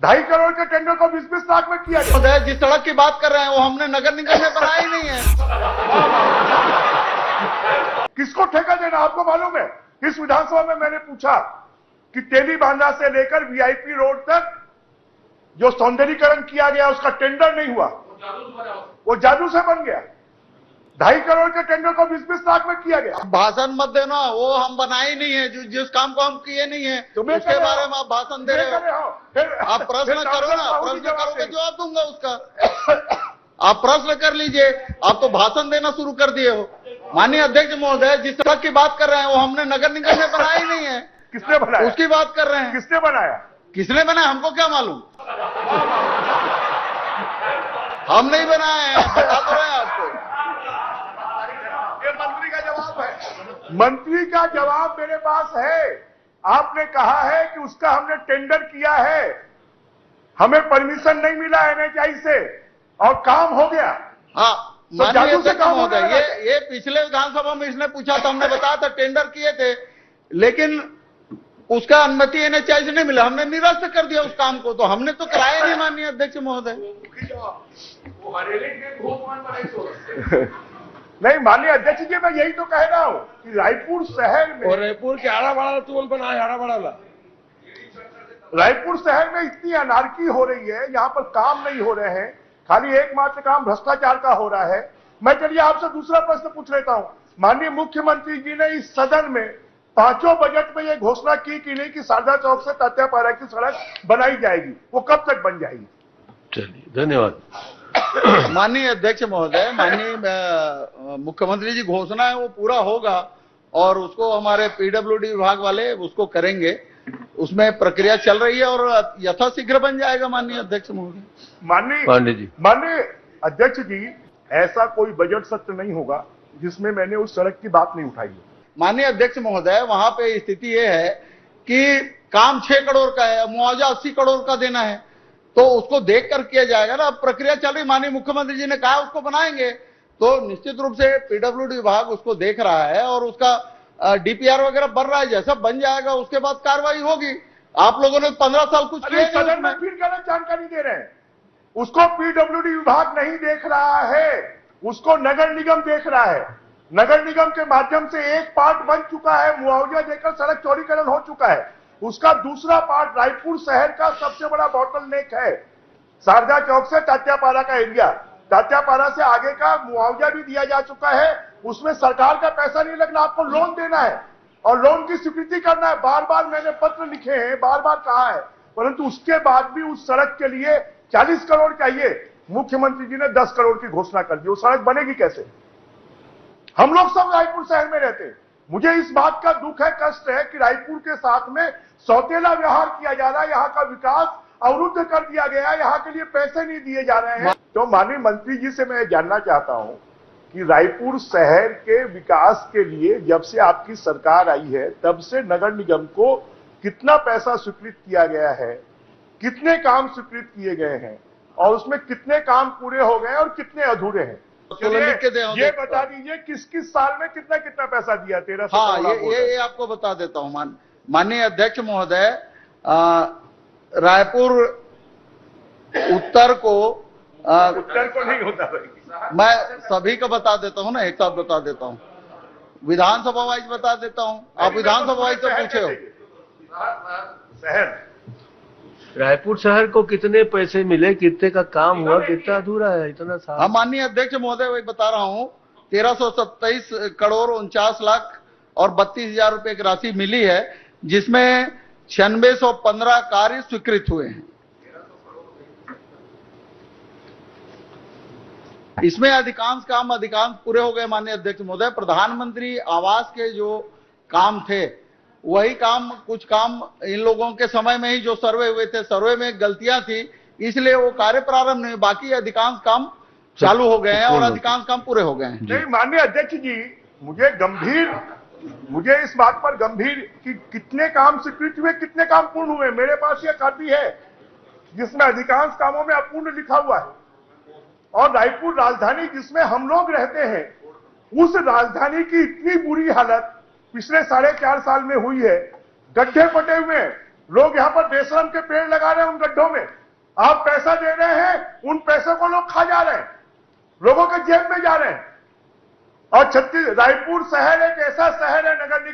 2.5 करोड़ के टेंडर को 20-20 लाख में किया गया। जिस सड़क की बात कर रहे हैं वो हमने नगर निगम में बनाई नहीं है। किसको ठेका देना आपको मालूम है? इस विधानसभा में मैंने पूछा कि तेली बांधा से लेकर वीआईपी रोड तक जो सौंदर्यीकरण किया गया उसका टेंडर नहीं हुआ, वो जादू से बन गया। 2.5 करोड़ के टेंडर को 20-20 लाख में किया गया। भाषण मत देना, वो हम बनाए नहीं है, जिस काम को हम किए नहीं है उसके बारे में आप भाषण दे रहे हो। आप प्रश्न करो ना, प्रश्न करोगे जवाब दूंगा उसका। आप प्रश्न कर लीजिए, आप तो भाषण देना शुरू कर दिए हो। माननीय अध्यक्ष महोदय, जिस सड़क की बात कर रहे हैं वो हमने नगर निगम में बनाई नहीं है। किसने बनाया? उसकी बात कर रहे हैं। किसने बनाया? किसने बनाया हमको क्या मालूम, हम नहीं बनाए हैं, बता तो रहे हैं आपको। ये मंत्री का जवाब है। मंत्री का जवाब मेरे पास है। आपने कहा है कि उसका हमने टेंडर किया है, हमें परमिशन नहीं मिला एनएचआई से और काम हो गया। हाँ, तो माननीय जादू से अध्यक्ष काम हो महोदय, गया। ये पिछले विधानसभा में इसने पूछा था, हमने बताया था टेंडर किए थे, लेकिन उसका अनुमति एनएचआई से नहीं मिला, हमने निरस्त कर दिया उस काम को, तो हमने तो कराया नहीं। माननीय अध्यक्ष महोदय, नहीं माननीय अध्यक्ष जी, मैं यही तो कह रहा हूं कि रायपुर शहर में, और रायपुर के आड़ा बड़ा तुम बनाए आड़ा बड़ा रायपुर शहर में इतनी अनारकी हो रही है, यहाँ पर काम नहीं हो रहे हैं, खाली एकमात्र काम भ्रष्टाचार का हो रहा है। मैं चलिए आपसे दूसरा प्रश्न पूछ लेता हूं। माननीय मुख्यमंत्री जी ने इस सदन में 5 बजट में ये घोषणा की कि नहीं कि शारदा चौक से तात्यापारा की सड़क बनाई जाएगी, वो कब तक बन जाएगी? चलिए, धन्यवाद। माननीय अध्यक्ष महोदय, माननीय मुख्यमंत्री जी घोषणा है वो पूरा होगा और उसको हमारे पीडब्ल्यूडी विभाग वाले उसको करेंगे, उसमें प्रक्रिया चल रही है और यथाशीघ्र बन जाएगा। माननीय अध्यक्ष महोदय, माननीय अध्यक्ष जी, ऐसा कोई बजट सत्र नहीं होगा जिसमें मैंने उस सड़क की बात नहीं उठाई है। माननीय अध्यक्ष महोदय, वहां पे स्थिति ये है कि काम 6 करोड़ का है, मुआवजा 80 करोड़ का देना है, तो उसको देख कर किया जाएगा ना। अब प्रक्रिया चल रही, माननीय मुख्यमंत्री जी ने कहा उसको बनाएंगे, तो निश्चित रूप से पीडब्ल्यूडी विभाग उसको देख रहा है और उसका डीपीआर वगैरह बन रहा है, जैसा बन जाएगा उसके बाद कार्रवाई होगी। आप लोगों ने 15 साल कुछ किया नहीं। सदन में फिर गलत जानकारी दे रहे हैं। उसको पीडब्ल्यूडी विभाग नहीं देख रहा है, उसको नगर निगम देख रहा है। नगर निगम के माध्यम से एक पार्ट बन चुका है, मुआवजा देकर सड़क चौड़ीकरण हो चुका है। उसका दूसरा पार्ट रायपुर शहर का सबसे बड़ा बॉटलनेक है, शारदा चौक से तात्यापारा का एरिया। तात्यापारा से आगे का मुआवजा भी दिया जा चुका है, उसमें सरकार का पैसा नहीं लगना, आपको लोन देना है और लोन की स्वीकृति करना है। बार बार मैंने पत्र लिखे हैं, बार बार कहा है, परंतु उसके बाद भी उस सड़क के लिए 40 करोड़ चाहिए। मुख्यमंत्री जी ने 10 करोड़ की घोषणा कर दी। वो सड़क बनेगी कैसे? हम लोग सब रायपुर शहर में रहते हैं। मुझे इस बात का दुख है, कष्ट है कि रायपुर के साथ में सौतेला व्यवहार किया जा रहा है, यहाँ का विकास अवरुद्ध कर दिया गया, यहाँ के लिए पैसे नहीं दिए जा रहे हैं। तो माननीय मंत्री जी से मैं जानना चाहता हूं कि रायपुर शहर के विकास के लिए जब से आपकी सरकार आई है तब से नगर निगम को कितना पैसा स्वीकृत किया गया है, कितने काम स्वीकृत किए गए हैं और उसमें कितने काम पूरे हो गए और कितने अधूरे हैं? ये बता दीजिए किस किस साल में कितना कितना पैसा दिया? 1300। हाँ, ये आपको बता देता हूँ। माननीय अध्यक्ष महोदय, रायपुर उत्तर को नहीं होता भाई, मैं सभी को बता देता हूँ ना, एक साथ बता देता हूँ, विधानसभा वाइज बता देता हूँ। आप विधानसभा वाइज तो पूछे हो। शहर रायपुर शहर को कितने पैसे मिले, कितने का काम हुआ, कितना अधूरा है, इतना सारा। हाँ, माननीय अध्यक्ष महोदय, वही बता रहा हूँ। 1327 करोड़ 49 लाख और 32,000 रुपए की राशि मिली है, जिसमें 9615 कार्य स्वीकृत हुए हैं। इसमें अधिकांश पूरे हो गए। माननीय अध्यक्ष महोदय, प्रधानमंत्री आवास के जो काम थे वही काम, कुछ काम इन लोगों के समय में ही जो सर्वे हुए थे, सर्वे में गलतियां थी, इसलिए वो कार्य प्रारंभ नहीं, बाकी अधिकांश काम चालू हो गए हैं और अधिकांश काम पूरे हो गए हैं। नहीं माननीय अध्यक्ष जी, मुझे इस बात पर गंभीर कि कितने काम स्वीकृत हुए, कितने काम पूर्ण हुए। मेरे पास यह कॉपी है जिसमें अधिकांश कामों में अपूर्ण लिखा हुआ है और रायपुर राजधानी जिसमें हम लोग रहते हैं, उस राजधानी की इतनी बुरी हालत पिछले 4.5 साल में हुई है। गड्ढे पटे हुए हैं, लोग यहां पर बेशरम के पेड़ लगा रहे हैं उन गड्ढों में, आप पैसा दे रहे हैं, उन पैसों को लोग खा जा रहे हैं, लोगों के जेब में जा रहे हैं। और रायपुर शहर एक ऐसा शहर है नगर निगम